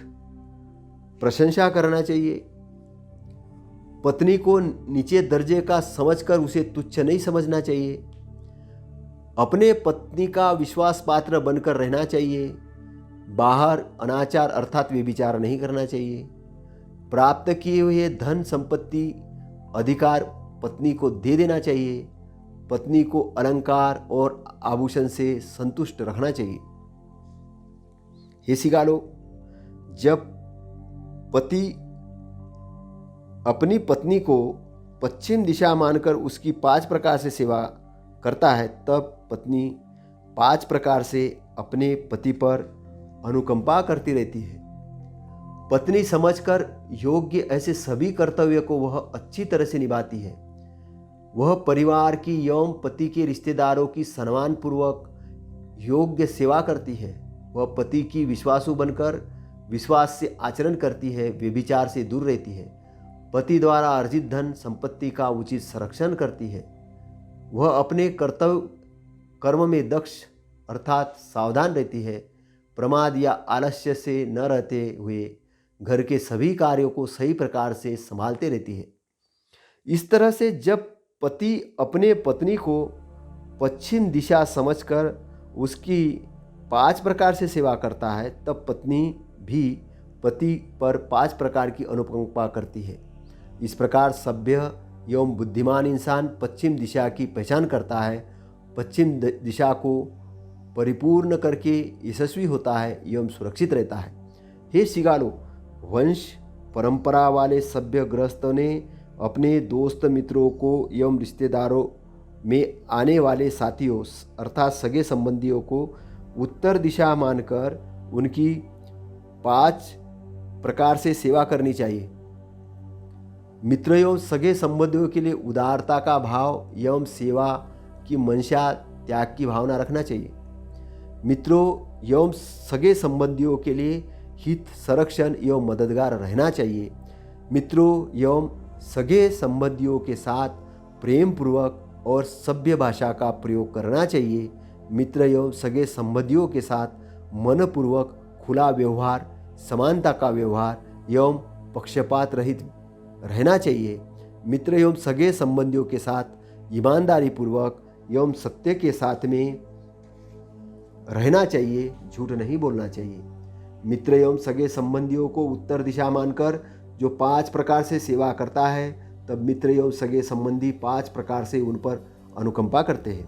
प्रशंसा करना चाहिए। पत्नी को नीचे दर्जे का समझकर उसे तुच्छ नहीं समझना चाहिए। अपने पत्नी का विश्वास पात्र बनकर रहना चाहिए। बाहर अनाचार अर्थात व्यभिचार नहीं करना चाहिए। प्राप्त किए हुए धन संपत्ति अधिकार पत्नी को दे देना चाहिए। पत्नी को अलंकार और आभूषण से संतुष्ट रखना चाहिए। हे सिगालो, जब पति अपनी पत्नी को पश्चिम दिशा मानकर उसकी 5 प्रकार से सेवा करता है, तब पत्नी 5 प्रकार से अपने पति पर अनुकंपा करती रहती है। पत्नी समझकर योग्य ऐसे सभी कर्तव्य को वह अच्छी तरह से निभाती है। वह परिवार की एवं पति के रिश्तेदारों की सम्मानपूर्वक योग्य सेवा करती है। वह पति की विश्वासु बनकर विश्वास से आचरण करती है, व्यभिचार से दूर रहती है। पति द्वारा अर्जित धन संपत्ति का उचित संरक्षण करती है। वह अपने कर्तव्य कर्म में दक्ष अर्थात सावधान रहती है। प्रमाद या आलस्य से न रहते हुए घर के सभी कार्यों को सही प्रकार से संभालते रहती है। इस तरह से जब पति अपने पत्नी को पश्चिम दिशा समझकर उसकी 5 प्रकार से सेवा करता है, तब पत्नी भी पति पर 5 प्रकार की अनुकंपा करती है। इस प्रकार सभ्य एवं बुद्धिमान इंसान पश्चिम दिशा की पहचान करता है, पश्चिम दिशा को परिपूर्ण करके यशस्वी होता है एवं सुरक्षित रहता है। हे सिगालो, वंश परंपरा वाले सभ्य गृहस्थों ने अपने दोस्त मित्रों को एवं रिश्तेदारों में आने वाले साथियों अर्थात सगे संबंधियों को उत्तर दिशा मानकर उनकी 5 प्रकार से सेवा करनी चाहिए। मित्र एवं सगे संबंधियों के लिए उदारता का भाव एवं सेवा की मंशा त्याग की भावना रखना चाहिए। मित्रों एवं सगे संबंधियों के लिए हित संरक्षण एवं मददगार रहना चाहिए। मित्रों एवं सगे संबंधियों के साथ प्रेम पूर्वक और सभ्य भाषा का प्रयोग करना चाहिए। मित्र एवं सगे संबंधियों के साथ मनपूर्वक खुला व्यवहार, समानता का व्यवहार एवं पक्षपात रहित रहना चाहिए। मित्र एवं सगे संबंधियों के साथ ईमानदारी पूर्वक एवं सत्य के साथ में रहना चाहिए, झूठ नहीं बोलना चाहिए। मित्र एवं सगे संबंधियों को उत्तर दिशा मानकर जो 5 प्रकार से सेवा करता है, तब मित्र एवं सगे संबंधी 5 प्रकार से उन पर अनुकंपा करते हैं।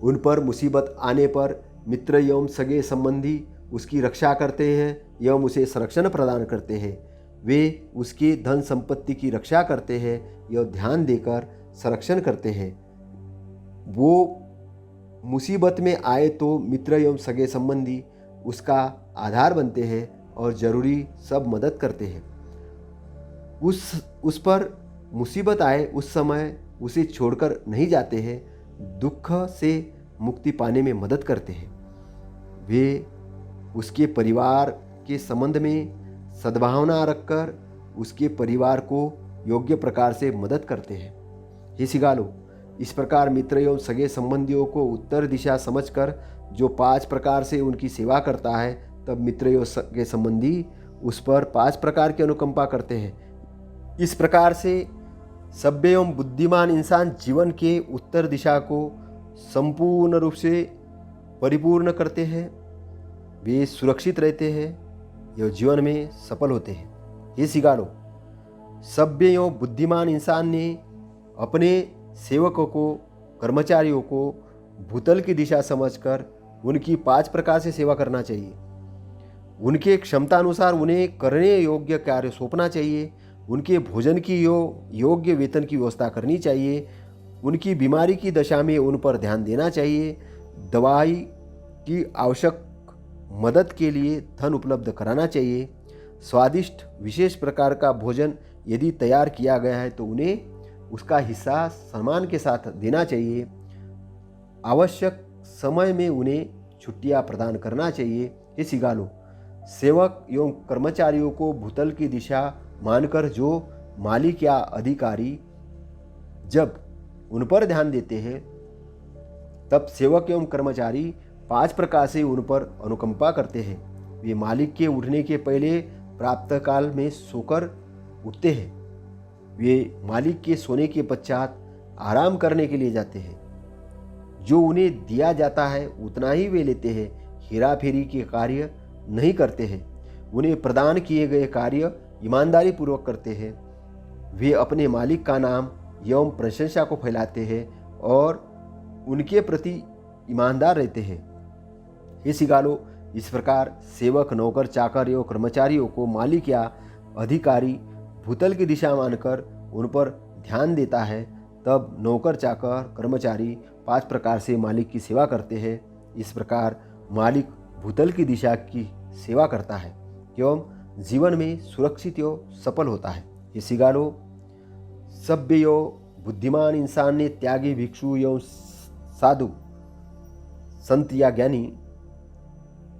उन पर मुसीबत आने पर मित्र एवं सगे संबंधी उसकी रक्षा करते हैं एवं उसे संरक्षण प्रदान करते हैं। वे उसकी धन संपत्ति की रक्षा करते हैं एवं ध्यान देकर संरक्षण करते हैं। वो मुसीबत में आए तो मित्र एवं सगे संबंधी उसका आधार बनते हैं और जरूरी सब मदद करते हैं। उस पर मुसीबत आए उस समय उसे छोड़कर नहीं जाते हैं, दुख से मुक्ति पाने में मदद करते हैं। वे उसके परिवार के संबंध में सद्भावना रखकर उसके परिवार को योग्य प्रकार से मदद करते हैं। हे सिगालो, इस प्रकार मित्र एवं सगे संबंधियों को उत्तर दिशा समझकर जो 5 प्रकार से उनकी सेवा करता है, तब मित्र एवं सगे संबंधी उस पर 5 प्रकार की अनुकंपा करते हैं। इस प्रकार से सभ्य एवं बुद्धिमान इंसान जीवन के उत्तर दिशा को संपूर्ण रूप से परिपूर्ण करते हैं। वे सुरक्षित रहते हैं एवं जीवन में सफल होते हैं। हे सिगालो, सभ्य एवं बुद्धिमान इंसान ने अपने सेवकों को, कर्मचारियों को भूतल की दिशा समझकर उनकी 5 प्रकार से सेवा करना चाहिए। उनके क्षमता अनुसार उन्हें करने योग्य कार्य सौंपना चाहिए। उनके भोजन की योग्य वेतन की व्यवस्था करनी चाहिए। उनकी बीमारी की दशा में उन पर ध्यान देना चाहिए। दवाई की आवश्यक मदद के लिए धन उपलब्ध कराना चाहिए। स्वादिष्ट विशेष प्रकार का भोजन यदि तैयार किया गया है तो उन्हें उसका हिस्सा सम्मान के साथ देना चाहिए। आवश्यक समय में उन्हें छुट्टियां प्रदान करना चाहिए। हे सिगालो, सेवक एवं कर्मचारियों को भूतल की दिशा मानकर जो मालिक या अधिकारी जब उन पर ध्यान देते हैं, तब सेवक एवं कर्मचारी 5 प्रकार से उन पर अनुकंपा करते हैं। वे मालिक के उठने के पहले प्रातःकाल में सोकर उठते हैं। वे मालिक के सोने के पश्चात आराम करने के लिए जाते हैं। जो उन्हें दिया जाता है उतना ही वे लेते हैं। हेरा फेरी के कार्य नहीं करते हैं। उन्हें प्रदान किए गए कार्य ईमानदारी पूर्वक करते हैं। वे अपने मालिक का नाम एवं प्रशंसा को फैलाते हैं और उनके प्रति ईमानदार रहते हैं। हे सिगालो, इस प्रकार सेवक, नौकर, चाकर एवं कर्मचारियों को मालिक या अधिकारी भूतल की दिशा मानकर उन पर ध्यान देता है, तब नौकर, चाकर, कर्मचारी 5 प्रकार से मालिक की सेवा करते हैं। इस प्रकार मालिक भूतल की दिशा की सेवा करता है एवं जीवन में सुरक्षित एवं सफल होता है। ये सिगालो, सभ्य एवं बुद्धिमान इंसान ने त्यागी, भिक्षु एवं साधु, संत या ज्ञानी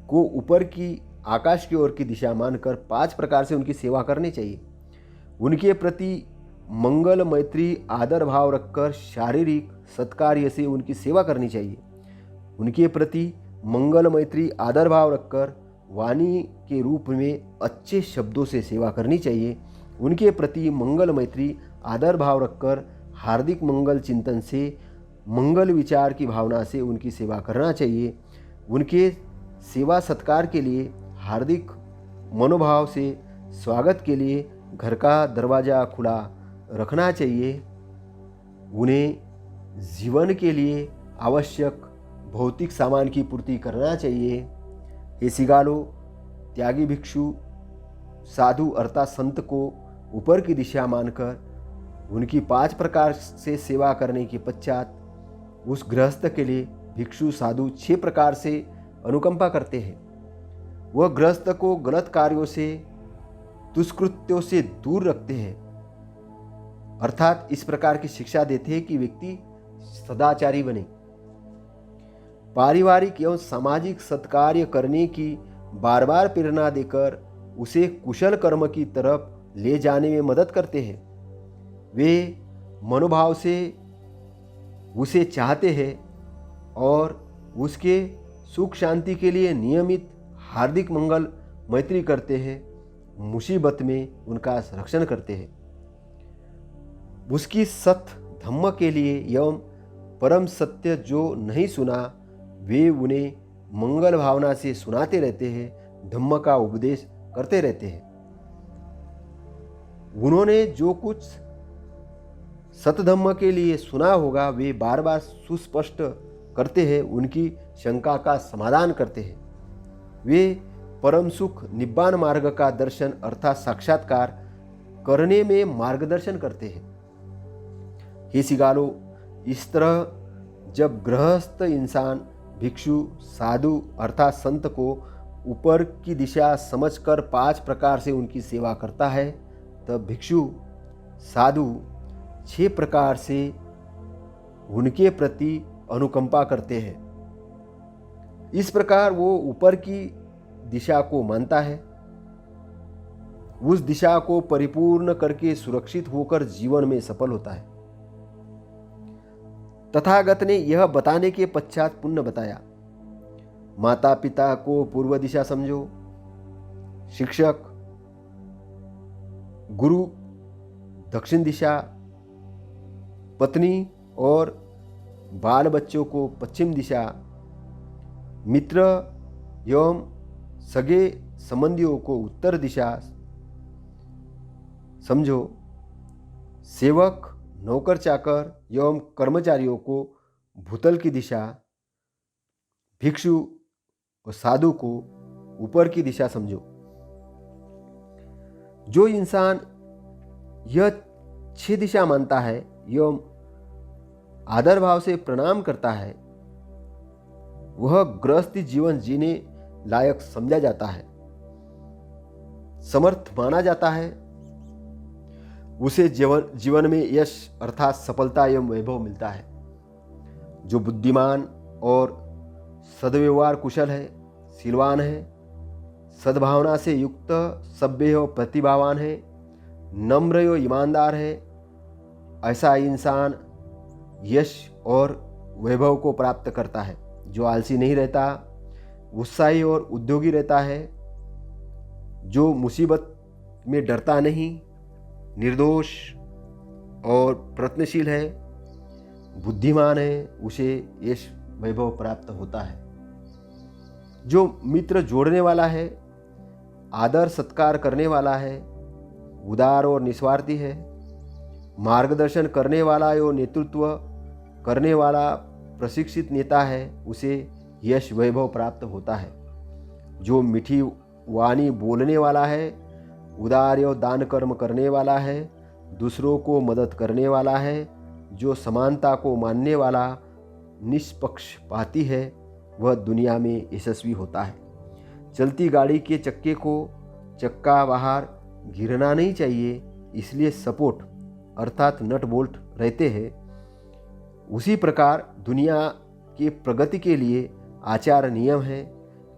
को ऊपर की आकाश की ओर की दिशा मानकर 5 प्रकार से उनकी सेवा करनी चाहिए। उनके प्रति मंगल, मैत्री, आदर भाव रखकर शारीरिक सत्कार्य से उनकी सेवा करनी चाहिए। उनके प्रति मंगल, मैत्री, आदर भाव रखकर वाणी के रूप में अच्छे शब्दों से सेवा करनी चाहिए। उनके प्रति मंगल, मैत्री, आदर भाव रखकर हार्दिक मंगल चिंतन से, मंगल विचार की भावना से उनकी सेवा करना चाहिए। उनके सेवा सत्कार के लिए हार्दिक मनोभाव से स्वागत के लिए घर का दरवाज़ा खुला रखना चाहिए। उन्हें जीवन के लिए आवश्यक भौतिक सामान की पूर्ति करना चाहिए। ये सिगालो, त्यागी, भिक्षु, साधु अर्थात संत को ऊपर की दिशा मानकर उनकी 5 प्रकार से सेवा करने के पश्चात उस गृहस्थ के लिए भिक्षु, साधु 6 प्रकार से अनुकंपा करते हैं। वह गृहस्थ को गलत कार्यों से, दुष्कृत्यों से दूर रखते हैं, अर्थात इस प्रकार की शिक्षा देते हैं कि व्यक्ति सदाचारी बने। पारिवारिक एवं सामाजिक सत्कार्य करने की बार बार प्रेरणा देकर उसे कुशल कर्म की तरफ ले जाने में मदद करते हैं। वे मनोभाव से उसे चाहते हैं और उसके सुख शांति के लिए नियमित हार्दिक मंगल मैत्री करते हैं। मुसीबत में उनका रक्षण करते हैं। उसकी सत धम्म के लिए एवं परम सत्य जो नहीं सुना, वे उन्हें मंगल भावना से सुनाते रहते हैं, धम्म का उपदेश करते रहते हैं। उन्होंने जो कुछ सतधम्म के लिए सुना होगा, वे बार बार सुस्पष्ट करते हैं, उनकी शंका का समाधान करते हैं। वे परम सुख निब्बान मार्ग का दर्शन अर्थात साक्षात्कार करने में मार्गदर्शन करते हैं। हे सिगालो, इस तरह जब गृहस्थ इंसान भिक्षु, साधु अर्थात संत को ऊपर की दिशा समझकर 5 प्रकार से उनकी सेवा करता है, तब भिक्षु, साधु 6 प्रकार से उनके प्रति अनुकंपा करते हैं। इस प्रकार वो ऊपर की दिशा को मानता है, उस दिशा को परिपूर्ण करके सुरक्षित होकर जीवन में सफल होता है। तथागत ने यह बताने के पश्चात पुण्य बताया। माता पिता को पूर्व दिशा समझो, शिक्षक गुरु दक्षिण दिशा, पत्नी और बाल बच्चों को पश्चिम दिशा, मित्र एवं सगे संबंधियों को उत्तर दिशा समझो, सेवक, नौकर चाकर एवं कर्मचारियों को भूतल की दिशा, भिक्षु और साधु को ऊपर की दिशा समझो। जो इंसान यह 6 दिशा मानता है एवं आदर भाव से प्रणाम करता है, वह गृहस्थी जीवन जीने लायक समझा जाता है, समर्थ माना जाता है। उसे जीवन में यश अर्थात सफलता एवं वैभव मिलता है। जो बुद्धिमान और सद्व्यवहार कुशल है, शीलवान है सद्भावना से युक्त, सभ्य और प्रतिभावान है, नम्र और ईमानदार है, ऐसा इंसान यश और वैभव को प्राप्त करता है। जो आलसी नहीं रहता, उत्साही और उद्योगी रहता है, जो मुसीबत में डरता नहीं, निर्दोष और प्रयत्नशील है, बुद्धिमान है, उसे यश वैभव प्राप्त होता है। जो मित्र जोड़ने वाला है, आदर सत्कार करने वाला है, उदार और निस्वार्थी है, मार्गदर्शन करने वाला और नेतृत्व करने वाला प्रशिक्षित नेता है, उसे यश वैभव प्राप्त होता है। जो मीठी वाणी बोलने वाला है, उदार और दान कर्म करने वाला है, दूसरों को मदद करने वाला है, जो समानता को मानने वाला निष्पक्षपाती है, वह दुनिया में यशस्वी होता है। चलती गाड़ी के चक्के को चक्का बाहर गिरना नहीं चाहिए, इसलिए सपोर्ट अर्थात नट बोल्ट रहते हैं। उसी प्रकार दुनिया के प्रगति के लिए आचार नियम है,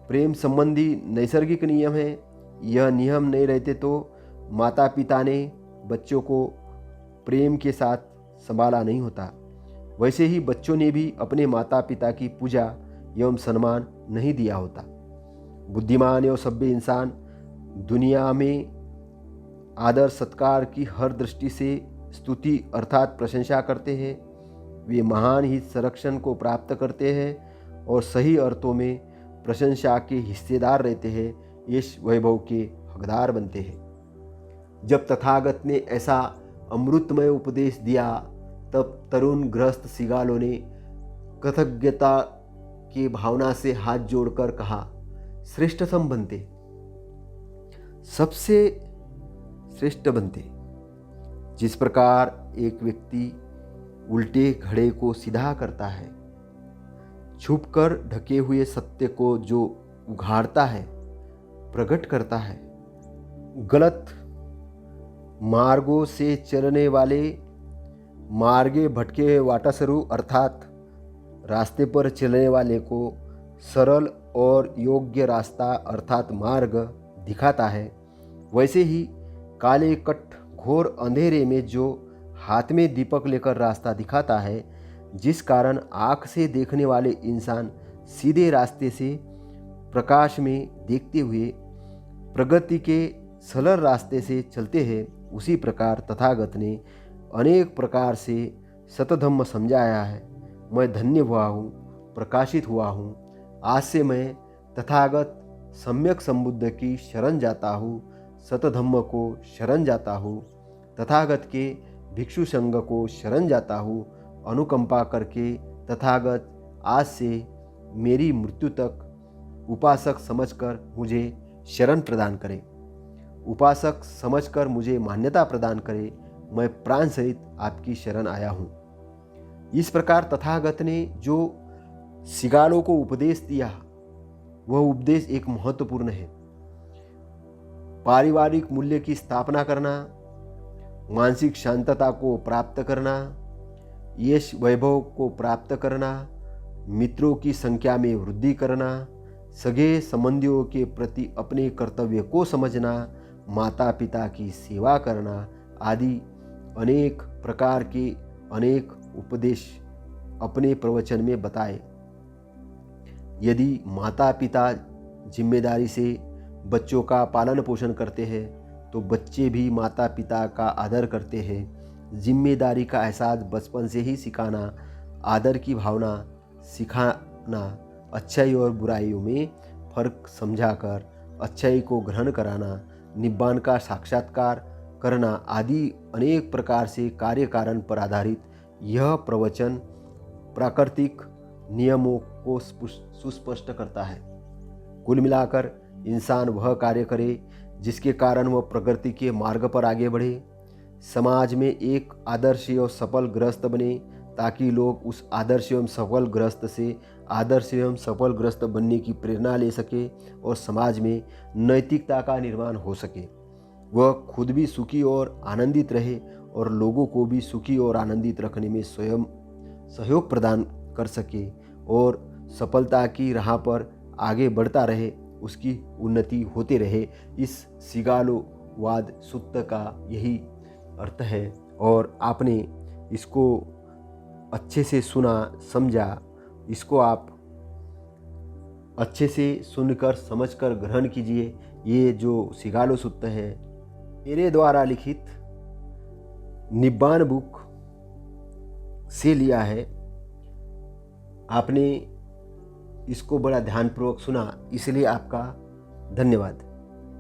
प्रेम संबंधी नैसर्गिक नियम है। यह नियम नहीं रहते तो माता पिता ने बच्चों को प्रेम के साथ संभाला नहीं होता, वैसे ही बच्चों ने भी अपने माता पिता की पूजा एवं सम्मान नहीं दिया होता। बुद्धिमान एवं सभ्य इंसान दुनिया में आदर सत्कार की हर दृष्टि से स्तुति अर्थात प्रशंसा करते हैं। वे महान हित संरक्षण को प्राप्त करते हैं और सही अर्थों में प्रशंसा के हिस्सेदार रहते हैं, यश वैभव के हकदार बनते हैं। जब तथागत ने ऐसा अमृतमय उपदेश दिया, तब तरुण गृहस्थ सिगालों ने कृतज्ञता की भावना से हाथ जोड़कर कहा, श्रेष्ठतम बनते, सबसे श्रेष्ठ बनते। जिस प्रकार एक व्यक्ति उल्टे घड़े को सीधा करता है, छुपकर ढके हुए सत्य को जो उघाड़ता है, प्रकट करता है, गलत मार्गों से चलने वाले मार्गे भटके वाटासरू अर्थात रास्ते पर चलने वाले को सरल और योग्य रास्ता अर्थात मार्ग दिखाता है, वैसे ही काले कट घोर अंधेरे में जो हाथ में दीपक लेकर रास्ता दिखाता है, जिस कारण आँख से देखने वाले इंसान सीधे रास्ते से प्रकाश में देखते हुए प्रगति के सरल रास्ते से चलते हैं, उसी प्रकार तथागत ने अनेक प्रकार से सतधम्म समझाया है। मैं धन्य हुआ हूँ, प्रकाशित हुआ हूँ। आज से मैं तथागत सम्यक संबुद्ध की शरण जाता हूँ, सतधम्म को शरण जाता हूँ, तथागत के भिक्षु संघ को शरण जाता हूँ। अनुकंपा करके तथागत आज से मेरी मृत्यु तक उपासक समझकर मुझे शरण प्रदान करे, उपासक समझकर मुझे मान्यता प्रदान करे। मैं प्राण सहित आपकी शरण आया हूँ। इस प्रकार तथागत ने जो सिगालों को उपदेश दिया, वह उपदेश एक महत्वपूर्ण है। पारिवारिक मूल्य की स्थापना करना, मानसिक शांतता को प्राप्त करना, यश वैभव को प्राप्त करना, मित्रों की संख्या में वृद्धि करना, सगे संबंधियों के प्रति अपने कर्तव्य को समझना, माता पिता की सेवा करना आदि अनेक प्रकार के अनेक उपदेश अपने प्रवचन में बताए। यदि माता पिता जिम्मेदारी से बच्चों का पालन पोषण करते हैं, तो बच्चे भी माता पिता का आदर करते हैं। जिम्मेदारी का एहसास बचपन से ही सिखाना, आदर की भावना सिखाना, अच्छाई और बुराइयों में फर्क समझाकर अच्छाई को ग्रहण कराना, निब्बान का साक्षात्कार करना आदि अनेक प्रकार से कार्य कारण पर आधारित यह प्रवचन प्राकृतिक नियमों को सुस्पष्ट करता है। कुल मिलाकर इंसान वह कार्य करे जिसके कारण वह प्रगति के मार्ग पर आगे बढ़े, समाज में एक आदर्श एवं सफल गृहस्थ बने, ताकि लोग उस आदर्श एवं सफल गृहस्थ से आदर्श एवं सफल गृहस्थ बनने की प्रेरणा ले सके और समाज में नैतिकता का निर्माण हो सके। वह खुद भी सुखी और आनंदित रहे और लोगों को भी सुखी और आनंदित रखने में स्वयं सहयोग प्रदान कर सके और सफलता की राह पर आगे बढ़ता रहे। उसकी उन्नति होते रहे। इस सिगालोवाद सूत्र का यही अर्थ है और आपने इसको अच्छे से सुना, समझा, इसको आप अच्छे से सुनकर समझकर ग्रहण कीजिए। ये जो सिगालो सूत्र है मेरे द्वारा लिखित निब्बान बुक से लिया है। आपने इसको बड़ा ध्यानपूर्वक सुना, इसलिए आपका धन्यवाद।